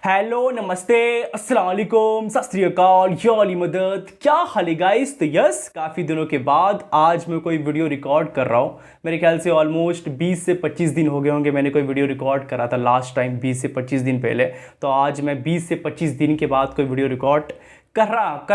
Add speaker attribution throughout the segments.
Speaker 1: Hello नमस्ते अस्सलाम वालेकुम सत श्री अकाल या अली मदद। क्या हाल है गाइस। तो यस, काफ़ी दिनों के बाद आज मैं कोई वीडियो रिकॉर्ड कर रहा हूँ। मेरे ख्याल से ऑलमोस्ट 20 से 25 दिन हो गए होंगे मैंने कोई वीडियो रिकॉर्ड करा था लास्ट टाइम 20 से 25 दिन पहले। तो आज मैं 20 से 25 दिन के बाद कोई वीडियो रिकॉर्ड कर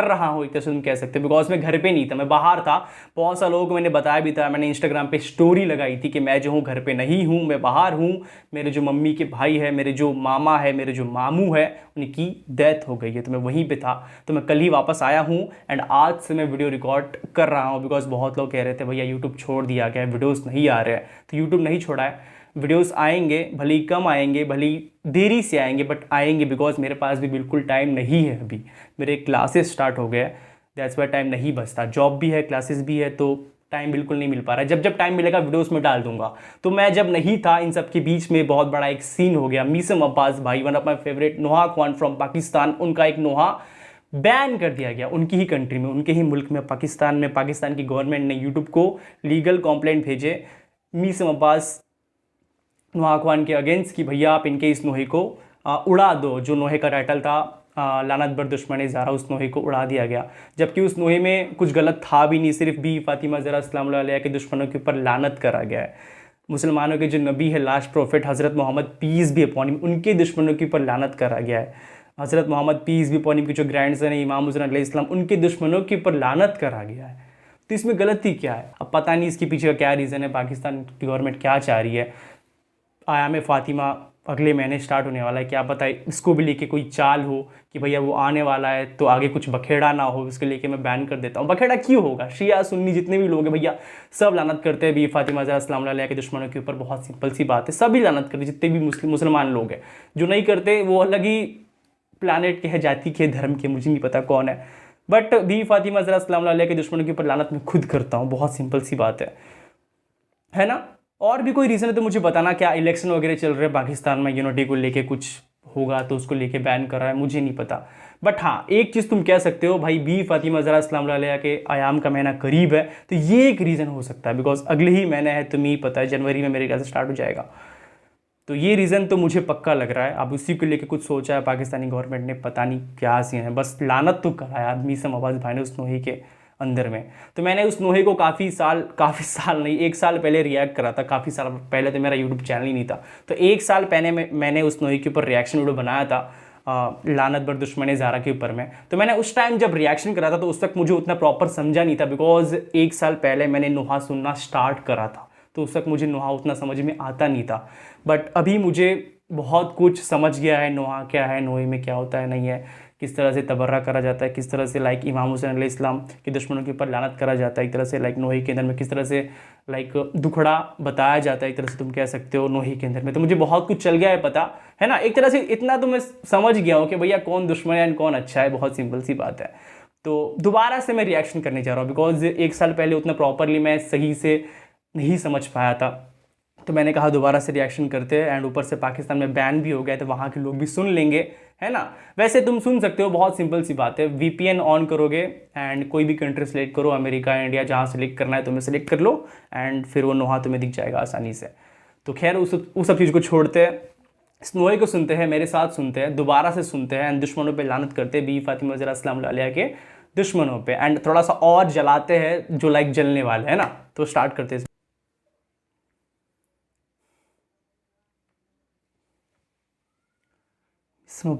Speaker 1: रहा हूँ एक तरह से तुम कह सकते हो, बिकॉज मैं घर पे नहीं था, मैं बाहर था। बहुत सारे लोगों को मैंने बताया भी था, मैंने इंस्टाग्राम पे स्टोरी लगाई थी कि मैं जो हूँ घर पे नहीं हूँ, मैं बाहर हूँ। मेरे जो मम्मी के भाई है, मेरे जो मामा है, मेरे जो मामू है, उनकी डेथ हो गई है, तो मैं वहीं पे था। तो मैं कल ही वापस आया हूँ एंड आज से मैं वीडियो रिकॉर्ड कर रहा हूँ। बिकॉज बहुत लोग कह रहे थे भैया यूट्यूब छोड़ दिया गया है, वीडियोज़ नहीं आ रहे हैं। तो यूट्यूब नहीं छोड़ा है, वीडियोस आएंगे, भले ही कम आएंगे, भले ही देरी से आएंगे, बट आएंगे। बिकॉज मेरे पास भी बिल्कुल टाइम नहीं है। अभी मेरे क्लासेस स्टार्ट हो गए, दैट्स वाई टाइम नहीं बचता। जॉब भी है, क्लासेस भी है, तो टाइम बिल्कुल नहीं मिल पा रहा है। जब जब टाइम मिलेगा वीडियोस में डाल दूंगा। तो मैं जब नहीं था, इन सब के बीच में बहुत बड़ा एक सीन हो गया। मीसम अब्बास भाई, वन ऑफ माई फेवरेट, नोहा खान फ्रॉम पाकिस्तान, उनका एक नोहा बैन कर दिया गया उनकी ही कंट्री में, उनके ही मुल्क में, पाकिस्तान में। पाकिस्तान की गवर्नमेंट ने यूट्यूब को लीगल कंप्लेंट भेजे मीसम अब्बास नोहा खान के अगेंस्ट कि भैया आप इनके इस नोहे को उड़ा दो। जो नोहे का टाइटल था लानत बर दुश्मन ज़हरा, उस नोहे को उड़ा दिया गया। जबकि उस नोहे में कुछ गलत था भी नहीं, सिर्फ भी फातिमा ज़हरा सलाम अलैहा के दुश्मनों के ऊपर लानत करा गया है। मुसलमानों के जो नबी है, लास्ट प्रॉफिट हज़रत मोहम्मद पीस भी अपॉन हिम, उनके दुश्मनों के ऊपर लानत करा गया है। हज़रत मोहम्मद पीस भी अपॉन हिम के जो ग्रैंडसन है इमाम हुसैन अलैहिस्सलाम, उनके दुश्मनों के ऊपर लानत करा गया है। तो इसमें गलती क्या है? अब पता नहीं इसके पीछे का क्या रीज़न है, पाकिस्तान की गवर्नमेंट क्या चाह रही है। आयाम फ़ातिमा अगले महीने स्टार्ट होने वाला है, क्या पता है इसको भी लेके कोई चाल हो कि भैया वो आने वाला है तो आगे कुछ बखेड़ा ना हो, इसके लेके मैं बैन कर देता हूँ। बखेड़ा क्यों होगा? शिया सुन्नी जितने भी लोग हैं भैया सब लानत करते हैं भी फातिमा ज़हरा सलाम अलैहा के दुश्मनों के ऊपर। बहुत सिंपल सी बात है, सभी लानत करते, जितने भी मुसलमान लोग हैं। जो नहीं करते वो अलग ही प्लानट के हैं, जाति के, धर्म के, मुझे नहीं पता कौन है। बट भी फातिमा ज़हरा सलाम अलैहा के दुश्मनों के ऊपर लानत मैं खुद करता हूँ। बहुत सिंपल सी बात है ना। और भी कोई रीज़न है तो मुझे बताना। क्या इलेक्शन वगैरह चल रहे हैं पाकिस्तान में, यूनिटी को लेके कुछ होगा तो उसको लेके बैन कर रहा है, मुझे नहीं पता। बट हाँ, एक चीज़ तुम कह सकते हो भाई, भी फातिमा ज़हरा सलाम अलैहा के आयाम का महीना करीब है, तो ये एक रीज़न हो सकता है। बिकॉज अगले ही महीने है, तुम्हें ही पता है, जनवरी में मेरे ख्याल से स्टार्ट हो जाएगा। तो ये रीज़न तो मुझे पक्का लग रहा है। अब उसी को लेके कुछ सोचा है पाकिस्तानी गवर्नमेंट ने, पता नहीं क्या सीन है। बस लानत तो करा है आदमी मीसम अब्बास भाई ने उस नोहे के अंदर में। तो मैंने उस नोहे को काफ़ी साल नहीं, 1 साल पहले रिएक्ट करा था। काफ़ी साल पहले तो मेरा यूट्यूब चैनल ही नहीं था, तो 1 साल पहले मैंने उस नोहे के ऊपर रिएक्शन वीडियो बनाया था लानत बर दुश्मन ज़हरा के ऊपर में। तो मैंने उस टाइम जब रिएक्शन करा था तो उस वक्त मुझे उतना प्रॉपर समझा नहीं था। बिकॉज 1 साल पहले मैंने नोहा सुनना स्टार्ट करा था, तो उस वक्त मुझे नोहा उतना समझ में आता नहीं था। बट अभी मुझे बहुत कुछ समझ गया है, नोहा क्या है, नोहे में क्या होता है, नहीं है, किस तरह से तबर्रा करा जाता है, किस तरह से लाइक इमाम हुसैन अलैहिस्सलाम के दुश्मनों के ऊपर लानत करा जाता है, एक तरह से लाइक नोहे के अंदर में किस तरह से लाइक दुखड़ा बताया जाता है, एक तरह से तुम कह सकते हो नोहे के अंदर में। तो मुझे बहुत कुछ चल गया है पता है ना। एक तरह से इतना तो मैं समझ गया हूँ कि भैया कौन दुश्मन है कौन अच्छा है। बहुत सिंपल सी बात है। तो दोबारा से मैं रिएक्शन करने जा रहा हूँ, बिकॉज 1 साल पहले उतना प्रॉपरली मैं सही से नहीं समझ पाया था। तो मैंने कहा दोबारा से रिएक्शन करते हैं। एंड ऊपर से पाकिस्तान में बैन भी हो गया, तो वहाँ के लोग भी सुन लेंगे, है ना। वैसे तुम सुन सकते हो, बहुत सिंपल सी बात है। VPN ऑन करोगे एंड कोई भी कंट्री सेलेक्ट करो, अमेरिका, इंडिया, जहाँ सेलेक्ट करना है तुम्हें सेलेक्ट कर लो, एंड फिर वो नोहा तुम्हें दिख जाएगा आसानी से। तो खैर उस सब चीज़ को छोड़ते हैं, इस नोहे को सुनते हैं, मेरे साथ सुनते हैं, दोबारा से सुनते हैं एंड दुश्मनों पर लानत करते हैं, भी फातिमा ज़हरा सलाम अलैहा के दुश्मनों पर। एंड थोड़ा सा और जलाते हैं जो लाइक जलने वाले है ना। तो स्टार्ट करते हैं।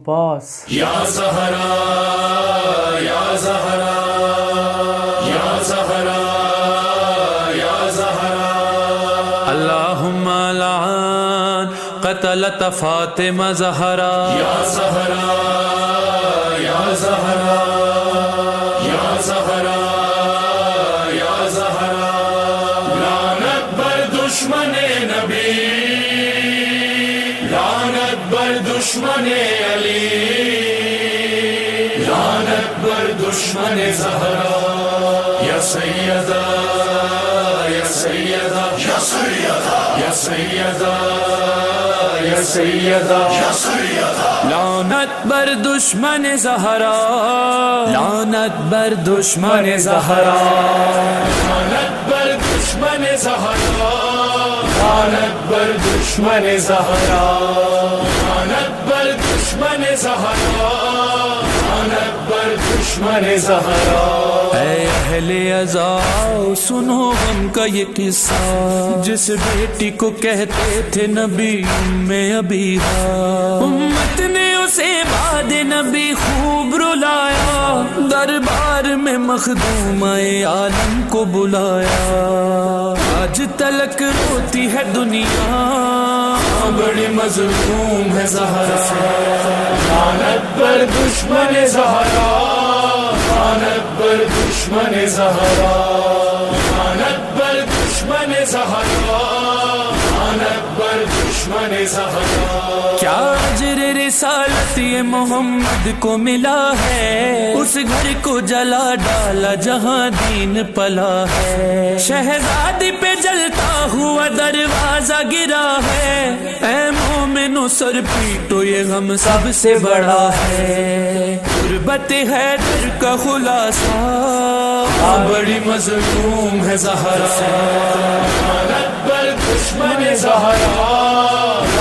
Speaker 1: बॉस
Speaker 2: या ज़हरा या ज़हरा या ज़हरा या ज़हरा अल्लाहुम्मा लान क़तलत फ़ातिमा ज़हरा या ज़हरा या ज़हरा या ज़हरा या ज़हरा लानत बर दुश्मने नबी, लानत बर दुश्मने अली, लानत बर दुश्मने ज़हरा या सैयदा या सैयदा या सैयदा या सैयदा या सैयदा या सैयदा लानत बर दुश्मने ज़हरा, लानत बर दुश्मने ज़हरा, लानत बर दुश्मने ज़हरा, लानत बर दुश्मने ज़हरा, लानत बर दुश्मने दुश्मन ज़हरा, आन अकबर दुश्मन ज़हरा।
Speaker 3: ऐ अहले अज़ा सुनो गम का ये किस्सा, जिस बेटी को कहते थे नबी उम्मे अबीहा, उम्मत ने उसे बाद नबी खूब रुलाया, दरबार में मखदूम-ए आलम को बुलाया। आज तलक रोती है दुनिया,
Speaker 2: बड़ी मज़लूम है ज़हरा, आन अकबर दुश्मन ज़हरा, आन अकबर दुश्मन ज़हरा, आन अकबर दुश्मन ज़हरा, आन अकबर दुश्मन ज़हरा।
Speaker 3: क्या अजर रिसालत ये मोहम्मद को मिला है, उस घर को जला डाला जहां दीन पला है। शहजादी पे जलता हुआ दरवाजा गिरा है, ऐ मोमिनो सर पीटो ये गम सबसे बड़ा है। गुर्बत है दर का खुलासा,
Speaker 2: बड़ी मज़लूम है ज़हरा, आन अकबर दुश्मन ज़हरा,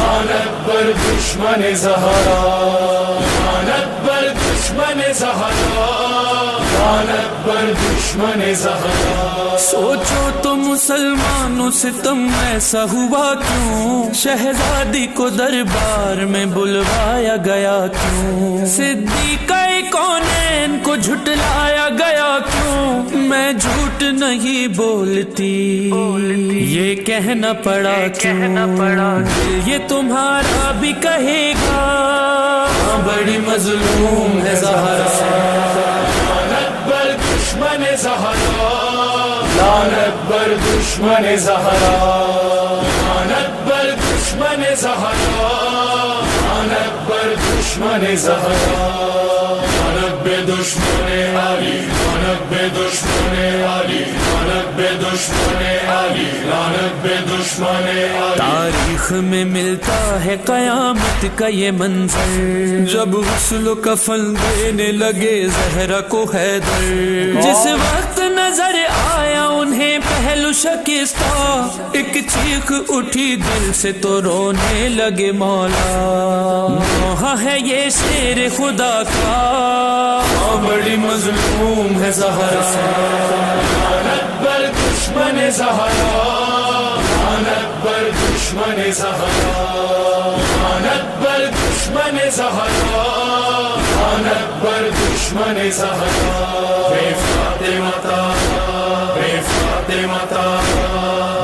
Speaker 2: आन अकबर दुश्मन ज़हरा, आन अकबर दुश्मन ज़हरा, आन अकबर दुश्मन ज़हरा।
Speaker 3: सोचो तो मुसलमानों से तुम ऐसा हुआ क्यों, शहजादी को दरबार में बुलवाया गया क्यों, सिद्दीक़ा कौनैन को झुटलाया गया क्यों, मैं झूठ नहीं बोलती ये कहना पड़ा क्यों, ये तुम्हारा भी कहेगा।
Speaker 2: बड़ी मज़लूम है ज़हरा, आन अकबर दुश्मन ज़हरा, आन अकबर दुश्मन ज़हरा, आन अकबर दुश्मन ज़हरा, आन अकबर दुश्मन ज़हरा। लानत बे दुश्मने आली, लानत बे दुश्मने आली, लानत बे दुश्मने आली, लानत बे दुश्मने आली।
Speaker 3: तारीख में मिलता है कयामत का ये मंजर, जब गुस्ल कफन देने लगे ज़हरा को हैदर, जिस वक्त नजर आया उन्हें पहलू शिकस्ता, एक चीख उठी दिल से तो रोने लगे मौला। नौहा है ये शेर खुदा का,
Speaker 2: बड़ी मज़लूम है ज़हरा, आन अकबर दुश्मन ज़हरा, आन अकबर दुश्मन ज़हरा, आन अकबर दुश्मन ज़हरा, आन अकबर दुश्मन ज़हरा। बे फातिमा तारा, बे फातिमा तारा,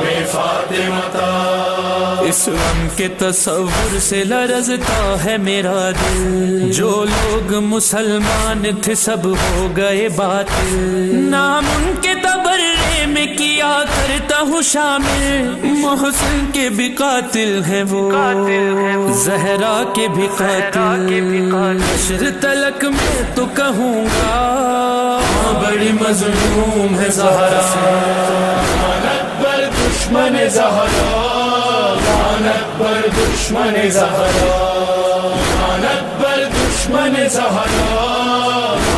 Speaker 2: बे फातिमा तारा।
Speaker 3: इस गम के तस्वुर से लरजता है मेरा दिल, जो लोग मुसलमान थे सब हो गए बातिल, नाम उनके तबर्रे में किया करता हूँ शामिल, मोहसिन के भी कातिल हैं वो, ज़हरा के भी कातिल, हश्र तलक में तो कहूँगा
Speaker 2: बड़ी मज़लूम है ज़हरा, आन अकबर दुश्मन ज़हरा, आन अकबर दुश्मन ज़हरा, आन अकबर दुश्मन ज़हरा,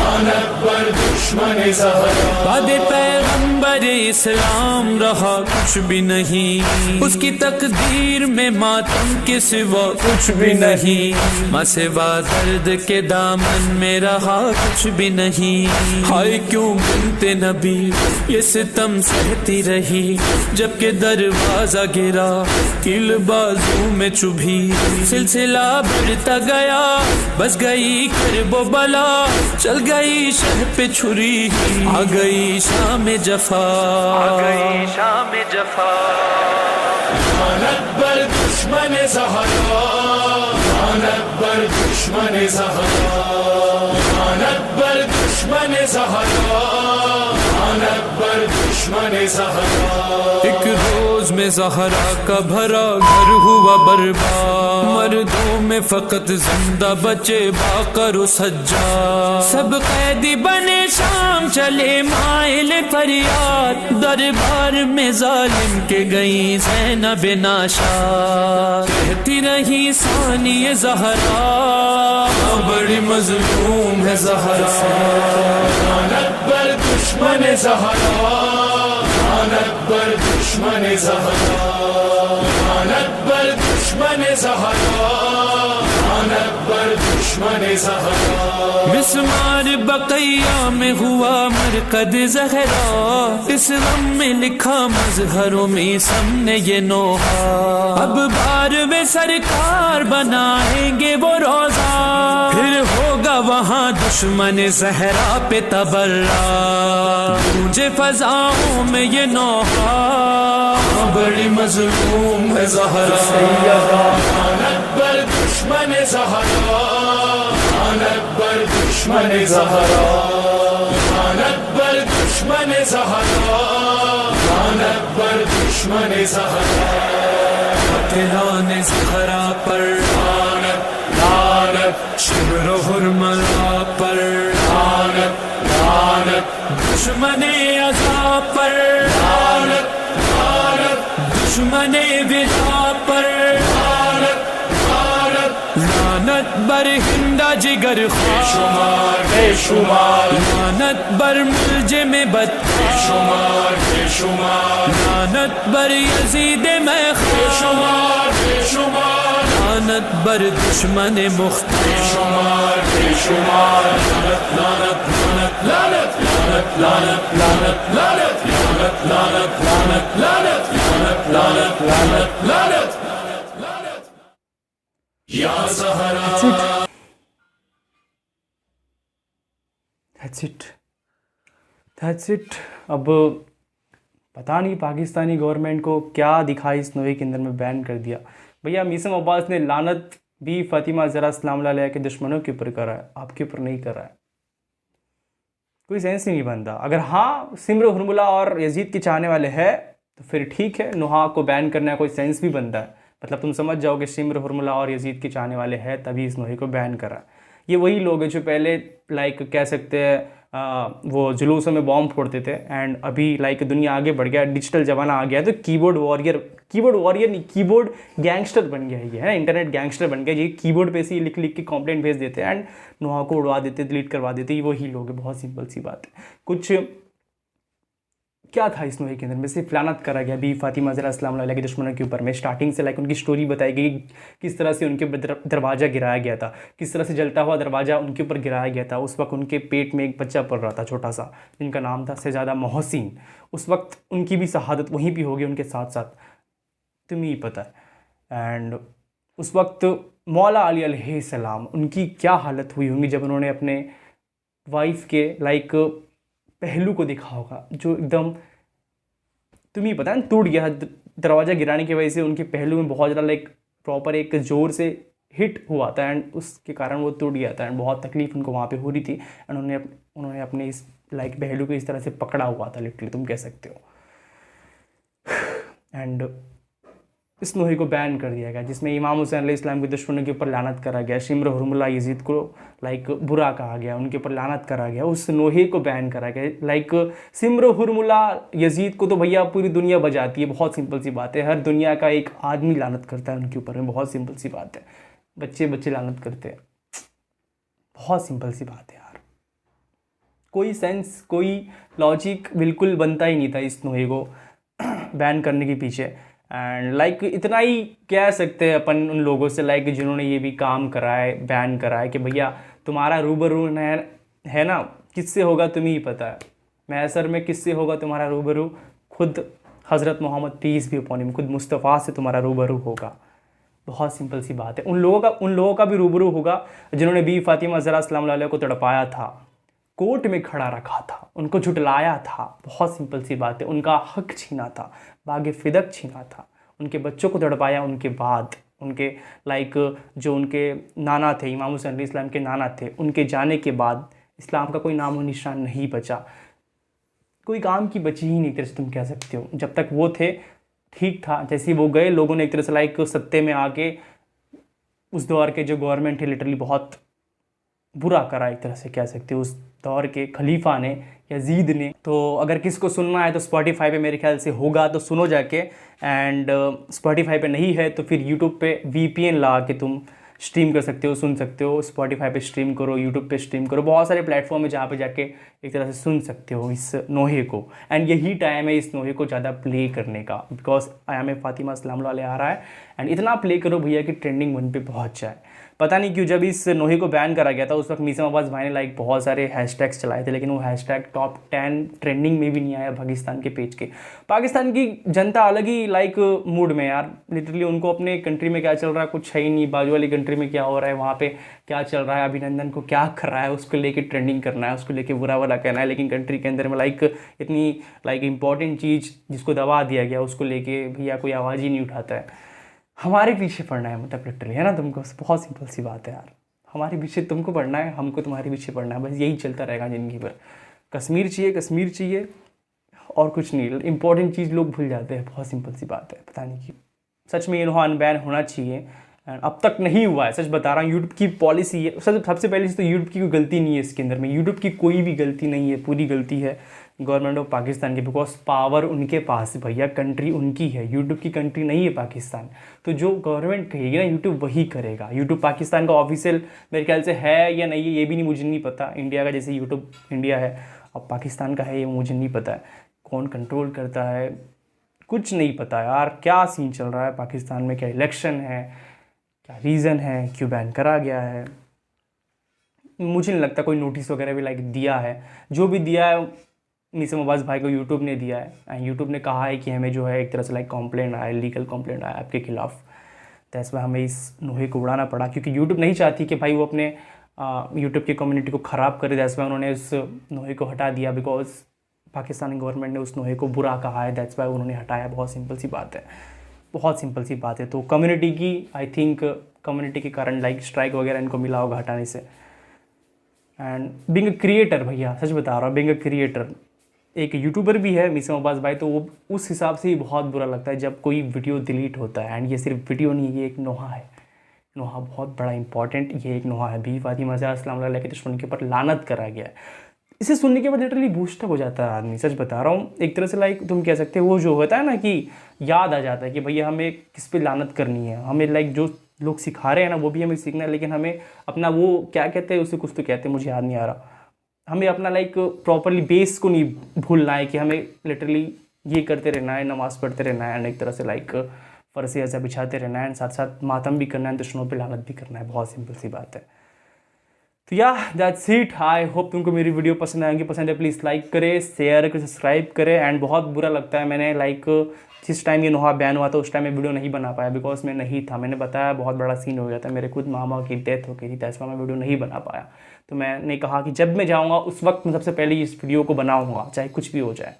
Speaker 2: आन अकबर दुश्मन ज़हरा।
Speaker 3: बाद पैगंबर इस्लाम रहा कुछ भी नहीं, उसकी तकदीर में मातम के सिवा कुछ भी नहीं, माँ सिवा दर्द के दामन में रहा कुछ भी नहीं। हाय क्यों बिनते नबी ये सितम सहती रही, जबकि दरवाजा गिरा किल बाजू में चुभी, सिलसिला बढ़ता गया बस गई करबो बला, चल गई शह पे छुरी, आ गई शाम जफा, शाम जफा।
Speaker 2: आन अकबर दुश्मन ज़हरा, आन अकबर दुश्मन ज़हरा, आन अकबर दुश्मन ज़हरा, आन अकबर दुश्मन ज़हरा।
Speaker 3: एक रोज में ज़हरा का भरा घर हुआ बर्बाद, मर्दों में फकत जिंदा बचे बाकर सज्जा, सब कैदी बने शाम चले माइल फरियाद, दरबार में जालिम के गई ज़ैनब नाशा, कहती रही सानिए ज़हरा
Speaker 2: बड़ी मज़लूम है ज़हरा, आन अकबर दुश्मन ज़हरा, आन अकबर दुश्मन ज़हरा, आन अकबर दुश्मन ज़हरा, आन अकबर दुश्मन दुश्मन ज़हरा
Speaker 3: मिस्मार बकैया में हुआ मरकद ज़हरा, इस गम में लिखा मजहरों में सबने ये नोहा। अब बार वे सरकार बनाएंगे वो रोजा, फिर होगा वहाँ दुश्मन ज़हरा पे तबर्रा। मुझे फजाओं में ये नोहा,
Speaker 2: बड़ी मजलूम है ज़हरा, लानत पर दुश्मन ज़हरा, लानत पर दुश्मन ज़हरा, लानत पर दुश्मन ज़हरा, लानत पर दुश्मन ज़हरा,
Speaker 3: लाने ज़हरा पर
Speaker 2: लानत लानत
Speaker 3: शिब्र हुरमला पर
Speaker 2: लानत लानत
Speaker 3: दुश्मने अज़ा पर
Speaker 2: लानत लानत
Speaker 3: दुश्मने विदा पर
Speaker 2: लानत लानत
Speaker 3: लानत बर हिंदा जिगर ख्वार,
Speaker 2: बेशुमार बेशुमार
Speaker 3: लानत बर मुलजे में बदकार,
Speaker 2: बेशुमार बेशुमार
Speaker 3: लानत बर यजीद में ख्वार,
Speaker 2: बेशुमार बेशुमार
Speaker 3: लानत बर दुश्मन मुख्तार।
Speaker 2: बेशुमार बेशुमार लानत लानत लानत लानत लानत लानत लानत लानत लानत लानत लानत लानत लानत लानत लानत लानत या ज़हरा
Speaker 1: That's it. अब पता नहीं पाकिस्तानी गवर्नमेंट को क्या दिखा इस नोहे के अंदर में बैन कर दिया। भैया मीसम अब्बास ने लानत भी फातिमा ज़हरा सलाम अलैहा के दुश्मनों के ऊपर करा है, आपके ऊपर नहीं कर रहा है। कोई सेंस ही नहीं बनता। अगर हाँ सिमर हुरमुला और यजीद के चाहने वाले हैं तो फिर ठीक है, नोहा को बैन करने का कोई सेंस भी बनता है। मतलब तुम समझ जाओगे सिमर हुरमुला और यजीद के चाहने वाले हैं तभी इस नोहे को बैन करा। ये वही लोग हैं जो पहले कह सकते हैं वो जुलूसों में बॉम्ब फोड़ते थे, एंड अभी दुनिया आगे बढ़ गया, डिजिटल ज़माना आ गया तो कीबोर्ड वॉरियर नहीं, कीबोर्ड गैंगस्टर बन गया है ये, है इंटरनेट गैंगस्टर बन गया। ये कीबोर्ड पे से ही लिख के कंप्लेंट भेज देते हैं एंड नोहा को उड़वा देते, डिलीट करवा देते। ये वही लोग हैं, बहुत सिंपल सी बात है। कुछ क्या था इस नोहे के अंदर में, सिर्फ लानत करा गया बी फातिमा ज़हरा सलाम अलैहा के दुश्मनों के ऊपर में। स्टार्टिंग से उनकी स्टोरी बताई गई, किस तरह से उनके दरवाज़ा गिराया गया था, किस तरह से जलता हुआ दरवाज़ा उनके ऊपर गिराया गया था। उस वक्त उनके पेट में एक बच्चा पल रहा था छोटा सा, जिनका नाम था शहजादा मोहसिन। उस वक्त उनकी भी शहादत वहीं भी होगी उनके साथ साथ, तुम्हें ही पता है। एंड उस वक्त मौला अली अलैहिस्सलाम उनकी क्या हालत हुई होंगी जब उन्होंने अपने वाइफ के पहलू को देखा होगा, जो एकदम तुम्हें पता है टूट गया। दरवाज़ा गिराने की वजह से उनके पहलू में बहुत ज़्यादा प्रॉपर एक ज़ोर से हिट हुआ था एंड उसके कारण वो टूट गया था एंड बहुत तकलीफ उनको वहाँ पे हो रही थी। एंड उन्होंने अपने इस पहलू को इस तरह से पकड़ा हुआ था, लिटरली तुम कह सकते हो। एंड इस नोहे को बैन कर दिया गया, जिसमें इमाम हुसैन अलैहिस्सलाम के दुश्मनों के ऊपर लानत करा गया, शिमर हुरमुला यजीद को बुरा कहा गया, उनके ऊपर लानत करा गया, उस नोहे को बैन करा गया। शिमर हुरमुला यजीद को तो भैया पूरी दुनिया बजाती है, बहुत सिंपल सी बात है। हर दुनिया का एक आदमी लानत करता है उनके ऊपर में, बहुत सिंपल सी बात है। बच्चे लानत करते हैं, बहुत सिंपल सी बात है यार। कोई सेंस, कोई लॉजिक बिल्कुल बनता ही नहीं था इस नोहे को बैन करने के पीछे। एंड इतना ही कह सकते हैं अपन उन लोगों से जिन्होंने ये भी काम करा है, बैन करा है, कि भैया तुम्हारा रूबरू है ना, किससे होगा तुम्हें ही पता है। मैसर में किससे होगा तुम्हारा रूबरू? खुद हज़रत मोहम्मद पीस भी अपॉन हिम, खुद मुस्तफ़ा से तुम्हारा रूबरू होगा। बहुत सिंपल सी बात है। उन लोगों का भी रूबरू होगा जिन्होंने बी फातिमा ज़हरा सलाम अलैहा को तड़पाया था, कोर्ट में खड़ा रखा था, उनको झुटलाया था। बहुत सिंपल सी बात है। उनका हक छीना था, बागे फिदक छीना था, उनके बच्चों को तड़पाया। उनके बाद उनके जो उनके नाना थे, इमाम हुसैन अलैहिस्सलाम के नाना थे, उनके जाने के बाद इस्लाम का कोई नाम और निशान नहीं बचा, कोई काम की बची ही नहीं, तरह से तुम कह सकते हो। जब तक वो थे ठीक था, जैसे वो गए लोगों ने एक तरह से सत्ते में आके उस दौर के जो गवर्नमेंट है लिटरली बहुत बुरा करा, एक तरह से कह सकते हो। उस दौर के खलीफा ने, यजीद ने। तो अगर किसको सुनना है तो स्पॉटिफाई पे मेरे ख्याल से होगा, तो सुनो जाके। एंड स्पॉटिफाई पे नहीं है तो फिर यूट्यूब पे VPN लगा के तुम स्ट्रीम कर सकते हो, सुन सकते हो। स्पॉटिफाई पे स्ट्रीम करो, यूट्यूब पे स्ट्रीम करो, बहुत सारे प्लेटफॉर्म है जहाँ पे जाके एक तरह से सुन सकते हो इस नोहे को। एंड यही टाइम है इस नोहे को ज़्यादा प्ले करने का, बिकॉज आयाम फातिमा सलाम अलैहा आ रहा है। एंड इतना प्ले करो भैया कि ट्रेंडिंग 1 पे पहुँच जाए। पता नहीं क्यों जब इस नोहे को बैन करा गया था उस वक्त मीसम अब्बास भाई ने लाइक बहुत सारे हैशटैग्स चलाए थे, लेकिन वो हैशटैग टॉप 10 ट्रेंडिंग में भी नहीं आया पाकिस्तान के पेज के। पाकिस्तान की जनता अलग ही लाइक मूड में यार, लिटरली उनको अपने कंट्री में क्या चल रहा है कुछ है ही नहीं, बाजू वाली कंट्री में क्या हो रहा है, वहाँ पे क्या चल रहा है, अभिनंदन को क्या कर रहा है उसको लेके ट्रेंडिंग करना है, उसको लेके बुरा वाला कहना है, लेकिन कंट्री के अंदर में लाइक इतनी लाइक इंपॉर्टेंट चीज़ जिसको दबा दिया गया उसको लेके भैया कोई आवाज़ ही नहीं उठाता है। हमारे पीछे पड़ना है मतलब लिटरली, है ना तुमको, बहुत सिंपल सी बात है यार, हमारे पीछे तुमको पढ़ना है, हमको तुम्हारे पीछे पढ़ना है, बस यही चलता रहेगा ज़िंदगी भर। कश्मीर चाहिए, कश्मीर चाहिए और कुछ नहीं, इंपॉर्टेंट चीज़ लोग भूल जाते हैं, बहुत सिंपल सी बात है, पता नहीं क्यों। सच में ये नोहा अनबैन होना चाहिए, अब तक नहीं हुआ है, सच बता रहा हूँ। यूट्यूब की पॉलिसी है, सबसे पहले तो यूट्यूब की कोई गलती नहीं है इसके अंदर में, यूट्यूब की कोई भी गलती नहीं है, पूरी गलती है गवर्नमेंट ऑफ पाकिस्तान की, बिकॉज पावर उनके पास है भैया, कंट्री उनकी है, यूट्यूब की कंट्री नहीं है पाकिस्तान। तो जो गवर्नमेंट कहेगी ना यूट्यूब वही करेगा। यूट्यूब पाकिस्तान का ऑफिशियल मेरे ख्याल से है या नहीं है ये भी नहीं, मुझे नहीं पता। इंडिया का जैसे यूट्यूब इंडिया है, अब पाकिस्तान का है ये मुझे नहीं पता है, कौन कंट्रोल करता है कुछ नहीं पता यार, क्या सीन चल रहा है पाकिस्तान में, क्या इलेक्शन है, क्या रीज़न है, क्यों बैन करा गया है, मुझे नहीं लगता कोई नोटिस वगैरह भी लाइक दिया है। जो भी दिया है मीसम अब्बास भाई को यूट्यूब ने दिया है, एंड यूट्यूब ने कहा है कि हमें जो है एक तरह से लाइक कंप्लेंट आया, लीगल कंप्लेंट आया आपके खिलाफ, तो इसमें हमें इस नोहे को उड़ाना पड़ा, क्योंकि यूट्यूब नहीं चाहती कि भाई वो अपने यूट्यूब की कम्युनिटी को ख़राब करे, दैट्स वाई उन्होंने उस नोहे को हटा दिया, बिकॉज पाकिस्तानी गवर्नमेंट ने उस नोहे को बुरा कहा है, दैट्स वाई उन्होंने हटाया। बहुत सिंपल सी बात है, बहुत सिंपल सी बात है। तो कम्युनिटी की आई थिंक कम्युनिटी के कारण लाइक स्ट्राइक वगैरह इनको मिला होगा हटाने से। एंड बीइंग अ क्रिएटर भैया, सच बता रहा हूँ, बीइंग अ क्रिएटर, एक यूट्यूबर भी है मीसम अब्बास भाई, तो वो उस हिसाब से ही बहुत बुरा लगता है जब कोई वीडियो डिलीट होता है। एंड ये सिर्फ वीडियो नहीं, ये एक नोहा है, नोहा बहुत बड़ा इंपॉर्टेंट, ये एक नोहा है। बीफ फातिमा अस्सलाम वालेकुम के दुश्मन के ऊपर लानत करा गया है। इसे सुनने के बाद लिटरली बूस्टअप हो जाता है आदमी, सच बता रहा हूँ। एक तरह से लाइक तुम कह सकते हो वो जो होता है ना कि याद आ जाता है कि भैया हमें किस पे लानत करनी है, हमें लाइक जो लोग सिखा रहे हैं ना वो भी हमें सीखना है, लेकिन हमें अपना वो क्या कहते हैं उसे, कुछ तो कहते हैं मुझे याद नहीं आ रहा, हमें अपना लाइक प्रॉपरली बेस को नहीं भूलना है कि हमें लिटरली ये करते रहना है, नमाज़ पढ़ते रहना है, एंड एक तरह से लाइक फर्से ऐसा बिछाते रहना है, एंड साथ साथ मातम भी करना है, दुश्मनों पे लानत भी करना है, बहुत सिंपल सी बात है। तो या दैट्स इट। आई होप तुमको मेरी वीडियो पसंद आएंगी, पसंद है प्लीज़ लाइक करें, शेयर करें, सब्सक्राइब करें। एंड बहुत बुरा लगता है, मैंने लाइक जिस टाइम ये नोहा बैन हुआ था उस टाइम मैं वीडियो नहीं बना पाया, बिकॉज मैं नहीं था, मैंने बताया बहुत बड़ा सीन हो गया था, मेरे खुद मामा की डेथ हो गई थी, तो मैं वीडियो नहीं बना पाया। तो मैंने कहा कि जब मैं जाऊँगा उस वक्त मैं सबसे पहले इस वीडियो को बनाऊँगा, चाहे कुछ भी हो जाए।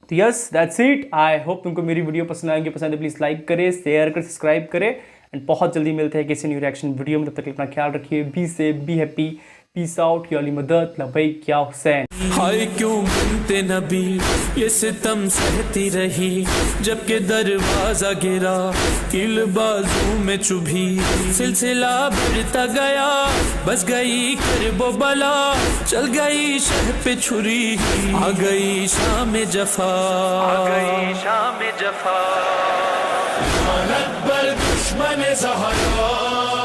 Speaker 1: तो yes that's it. I hope तुमको मेरी वीडियो पसंद आएगी, पसंद है प्लीज़ लाइक करें, शेयर करें, सब्सक्राइब करें। एंड बहुत जल्दी मिलते हैं किसी न्यू रिएक्शन वीडियो में, तब तक अपना ख्याल रखिए, be safe, be happy, peace out, your Ali मदद, लबैक क्या हुसैन।
Speaker 3: हाय क्यों बनते नबी ये सितम सहती रही, जबकि दरवाजा गिरा किल बाजू में चुभी, सिलसिला बढ़ता गया बस गई करबो बला, चल गई शह पे छुरी, आ गई शाम जफा, आ गई शाम जफा।
Speaker 2: लानत बर दुश्मन ज़हरा।